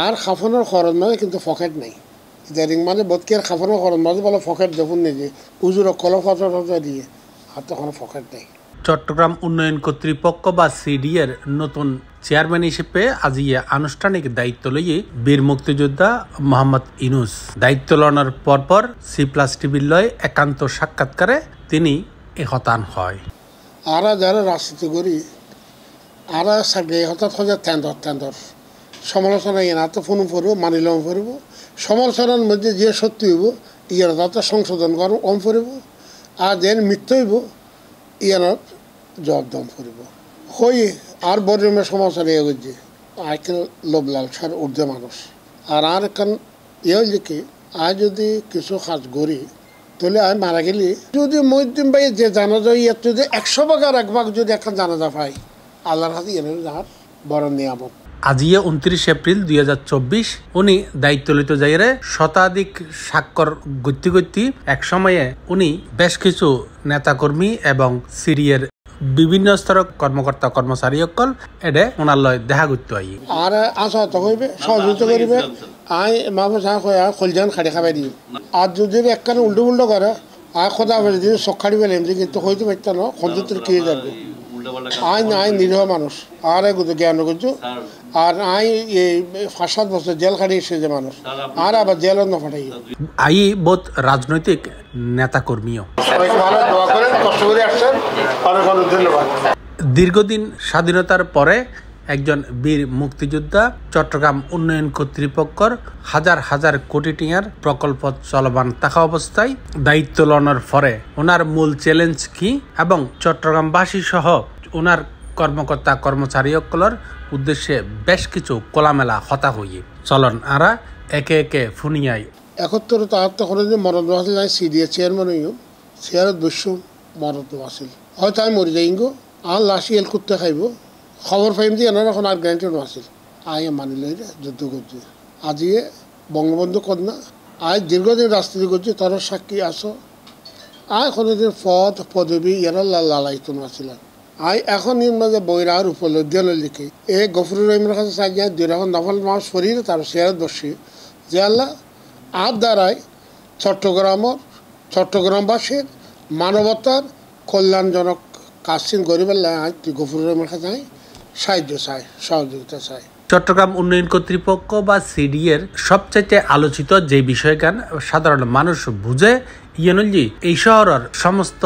আর খাফনের খরচ মানে কিন্তু পকেট নাই ইদারিং মানে বদকের খাফনের খরচ মাঝে বলে পকেট দেখুন নিজে উজুর কলফাটা দিয়ে আর তখন পকেট নেই। চট্টগ্রাম উন্নয়ন কর্তৃপক্ষ বা সিডি এর নতুন চেয়ারম্যান হিসেবে আজিয়ে আনুষ্ঠানিক দায়িত্ব লইয়ে বীর মুক্তিযোদ্ধা মোহাম্মদ ইনুস দায়িত্ব লওয়ার পরপর C+ টিভির লয় একান্ত সাক্ষাৎকারে তিনি হতান হয়। আরা যারা রাজনীতি করি আরা সাগে হঠাৎ হয়ে তেন্দর সমালোচনা ইয়ে না তো ফোন করবো মানিলাম করব সমালোচনার মধ্যে যে সত্যি হইব ইয়ার তাতে সংশোধন করব কম করব আর যেন মিথ্য হইব ইয়ার জবাব দম করব হই আর বড় সমালোচনা ইয়ে করছে আজকাল লোভ লালসার ঊর্ধ্বে মানুষ আর এখন ইয়ে লিখে আজ যদি কিছু কাজ করি তাহলে আমি মারা গেলি যদি মহিউদ্দিন ভাই যে জানাজা ইয়ার যদি 100 ভাগের 1 ভাগ যদি এখন জানাজা পাই আল্লাহর হাতে এনে যাওয়ার বড় নিয়ামত। আজিয়ে 29 এপ্রিল 2024 উনি দায়িত্ব লইতে যাইরে শতাধিক স্বাক্ষর গতি এক সময়ে উনি বেশ কিছু নেতাকর্মী এবং সিরিয়ের বিভিন্ন স্তরের কর্মকর্তা কর্মচারী সকল এডে ওনার লয় দেখা করতে আই আর আশা তো হইবে সহযোগিতা করিবে আই মামা যা কয় খলজান খাড়ি খাবাই দিই আর যদি একখানে উল্টো করে আর খোদা বলে যদি সকাড়ি বেলেম যে কিন্তু হইতে পারতাম না খঞ্জুতের কে যাবে আই নিরীহ মানুষ আর এগুলো জ্ঞান করছো আর আই এই 5-7 বছর জেল খাটি এসেছে মানুষ আর আবার জেলও না ফাটাই আই বহুত রাজনৈতিক নেতাকর্মীও দীর্ঘদিন স্বাধীনতার পরে একজন বীর মুক্তিযোদ্ধা চট্টগ্রাম উন্নয়ন কর্তৃপক্ষের হাজার হাজার কোটি টাকার প্রকল্প চলমান থাকা অবস্থায় দায়িত্ব লওয়ার পরে ওনার মূল চ্যালেঞ্জ কি এবং চট্টগ্রামবাসী সহ ওনার কর্মকর্তা কর্মচারী সকলের উদ্দেশ্যে বেশ কিছু কোলামেলা হতা হইয়ে চলন আরা একে একে ফুনিয়াই 71 তার তখন যে মরদ আসিল সিডিএ চেয়ারম্যান হইও চেয়ারের দুঃস্ব মরদ আসিল হয়তো আমি মরে যাই গো আর লাশি এল করতে খাইব খবর পাইম দিয়ে এনার এখন আর গ্যারান্টেড আসিল আই মানিল যুদ্ধ করছি আজিয়ে বঙ্গবন্ধু কন্যা আজ দীর্ঘদিন রাজনীতি করছি তার সাক্ষী আসো আয় কোনোদিন পদ পদবী এরা লালাইতো আসিল আই এখন এর মাঝে বইরার উপলব্ধি লিখে এ গফরুর রহিমের কাছে চাই যায় 2 রকম নফল মাস শরীর তার চেয়ারে বসি যে আল্লাহ আর দ্বারাই চট্টগ্রামবাসীর মানবতার কল্যাণজনক কাজটি গরিবের আজ গফরুর রহিমের কাছে সাহায্য চাই সহযোগিতা চাই। চট্টগ্রাম উন্নয়ন কর্তৃপক্ষ বা সিডি এর সবচেয়ে আলোচিত যে বিষয়গান সাধারণ মানুষ বুঝে ইয়েনজি এই শহরের সমস্ত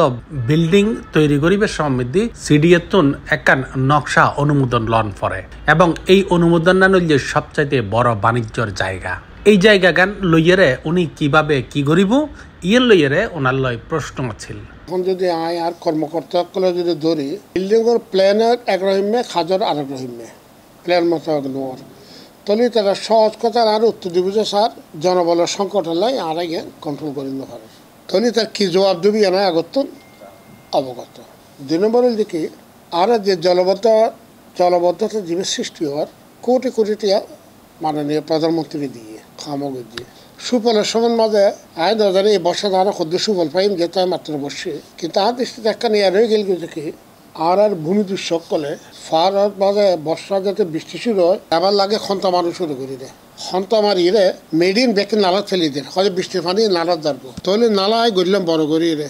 বিল্ডিং তৈরি করিবে সমৃদ্ধি সিডি এর তুন একখান নকশা অনুমোদন লন পরে এবং এই অনুমোদন না নইলে সবচাইতে বড় বাণিজ্যর জায়গা এই জায়গা গান লইয়েরে উনি কিভাবে কি করিব ইয়ের লইয়েরে ওনার লয় প্রশ্ন আছিল। এখন যদি আয় আর কর্মকর্তা যদি ধরি বিল্ডিং এর প্ল্যানের এক রহিমে খাজর আরেক রহিমে প্ল্যান মতো নোর তাহলে তারা সহজ কথা আর উত্তর দিব যে স্যার জনবলের সংকট হলে আর আগে কন্ট্রোল করে নিতে পারে তাহলে তার কি জবাব দেবি না আগত অবগত 2 নম্বরের দিকে আর যে জলবদ্ধতা জীবের সৃষ্টি হওয়ার কোটি কোটি টাকা মাননীয় প্রধানমন্ত্রী দিয়ে খামক দিয়ে সুফলের সমান মাঝে আয় নজরে এই বর্ষা ধারা ক্ষুদ্র সুফল পাইম যেতে হয় মাত্র বসে কিন্তু আর দৃষ্টিতে একটা নিয়ে রয়ে গেল দেখি আর ভূমি দুঃসক করলে ফার মাঝে বর্ষা যাতে বৃষ্টি শুরু হয় আবার লাগে খন্তা মারু শুরু করি দেয় খন্তা মারিয়ে মেডিন ব্যাকে নালা ফেলে দেয় হয়তো বৃষ্টির পানি নালার যাবো তাহলে নালায় গড়লাম বড় করিয়ে রে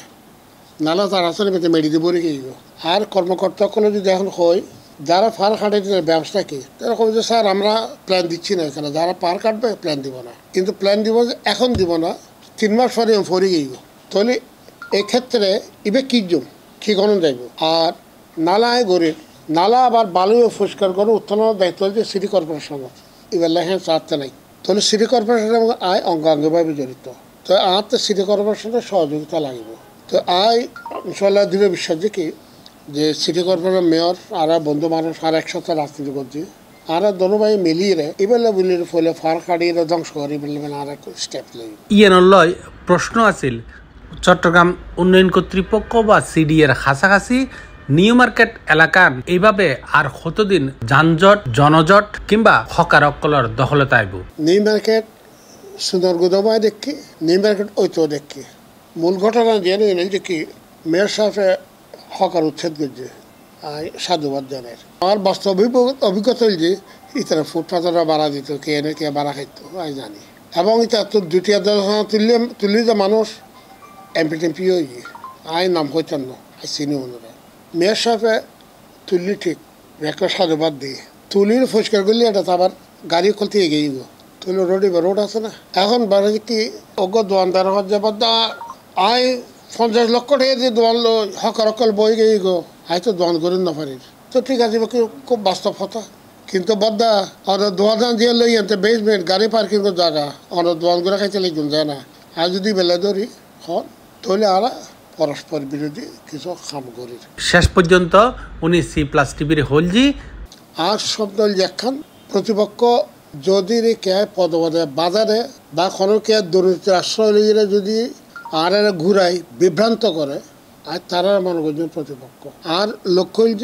নালা তার আসলে মেতে মেডি দিয়ে বলে গিয়ে আর কর্মকর্তা করলে যদি এখন হয় যারা ফার কাটে ব্যবস্থা কি তারা কবে যে স্যার আমরা প্ল্যান দিচ্ছি না এখানে যারা পার কাটবে প্ল্যান দিব না কিন্তু প্ল্যান দিব যে এখন দিব না 3 মাস পরে ফরে গিয়ে তাহলে এক্ষেত্রে ইবে কি গণন যাইব আর নালায় গরিব নালা আবার বালু পরিষ্কার করে উত্তোলনের দায়িত্ব হচ্ছে সিটি কর্পোরেশনের এবার লেখেন চাচ্ছে নাই তাহলে সিটি কর্পোরেশনের আয় অঙ্গাঙ্গভাবে জড়িত তো আর তো সিটি কর্পোরেশনের সহযোগিতা লাগবে তো আয় ইনশাল্লাহ দৃঢ় বিশ্বাস দেখি যে সিটি কর্পোরেশন মেয়র আর বন্ধু মানুষ আর একসাথে রাজনীতি করছে আর দোনোভাই মিলিয়ে এবেলে বুলির ফলে ফার কাটিয়ে ধ্বংস করে বলবেন আর এক স্টেপ লাগবে ইয়েনলয় প্রশ্ন আছিল চট্টগ্রাম উন্নয়ন কর্তৃপক্ষ বা সিডি এর কাছাকাছি নিউ মার্কেট এলাকান এইভাবে আর কতদিন যানজট জনজট কিংবা হকারকলর দখলে তাইব নিউ মার্কেট সুন্দর গুদমায় দেখি নিউ মার্কেট ওইতো দেখি মূল ঘটনা জেনে দেখি মেয়র সাহেব হকার উচ্ছেদ করছে সাধুবাদ জানের আমার বাস্তব অভিজ্ঞতা হল যে ইতারা ফুটপাথরা বাড়া দিত কে এনে কে বাড়া খাইত আমি জানি এবং এটা তো দুটি তুললি যে মানুষ এমপি টেমপি হয়ে গিয়ে আই নাম হইতেন না আই চিনি ওনারা মেয়ের সাথে তুললি ঠিক একটা সাধুবাদ দিয়ে তুলির পরিষ্কার করলে এটা তো আবার গাড়ি খুলতে এগিয়ে গো তুলি রোড আছে না এখন বাড়ি কি অজ্ঞ দোয়ানদার হচ্ছে বদ্ধ আই 50 লক্ষ টাকা দিয়ে দোয়ান লো হকল বই গিয়ে গো আই তো দোয়ান করেন না পারি তো ঠিক আছে খুব বাস্তব কথা কিন্তু বদ্দা ওরা দোয়ান দিয়ে লই আনতে বেসমেন্ট গাড়ি পার্কিং জায়গা ওরা দোয়ান করে খাইতে লিখুন যায় না আর যদি বেলা ধরি হন তাহলে আর পরস্পর বিরোধী কিছু কাম করি শেষ পর্যন্ত উনি C+ টিভির হলজি আর শব্দ লেখান প্রতিপক্ষ যদি কে পদপদে বাজারে বা কোনো কে দুর্নীতির আশ্রয় লইলে যদি আর ঘুরাই বিভ্রান্ত করে আর তারা মনে করছেন প্রতিপক্ষ আর লক্ষ্য হইল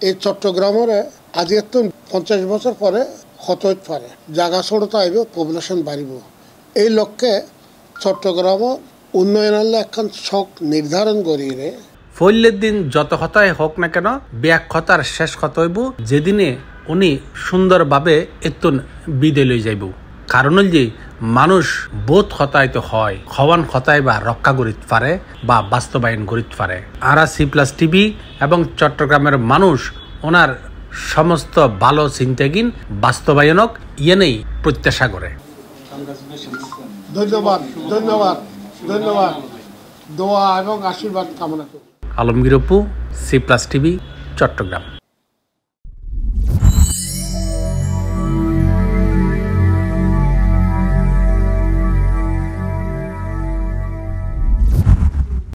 এই চট্টগ্রামের আজ তো 50 বছর পরে হতে পারে জায়গা ছোটতে আইব পপুলেশন বাড়িব এই লক্ষ্যে চট্টগ্রাম উন্নয়নের একখান শখ নির্ধারণ করিয়ে ফৈলের দিন যত কথাই হোক না কেন ব্যাক কথার শেষ কথা হইব যেদিনে উনি সুন্দরভাবে এতুন বিদে লই যাইব কারণ যে মানুষ বোধ কথাই তো হয় হওয়ান কথাই বা রক্ষা করিতে পারে বা বাস্তবায়ন করিতে পারে আর C+ টিভি এবং চট্টগ্রামের মানুষ ওনার সমস্ত ভালো চিন্তাগিন বাস্তবায়নক ইয়েনেই প্রত্যাশা করে ধন্যবাদ ধন্যবাদ ধন্যবাদ দোয়া এবং আশীর্বাদ কামনা করি আলমগীর অপু C+ টিভি চট্টগ্রাম।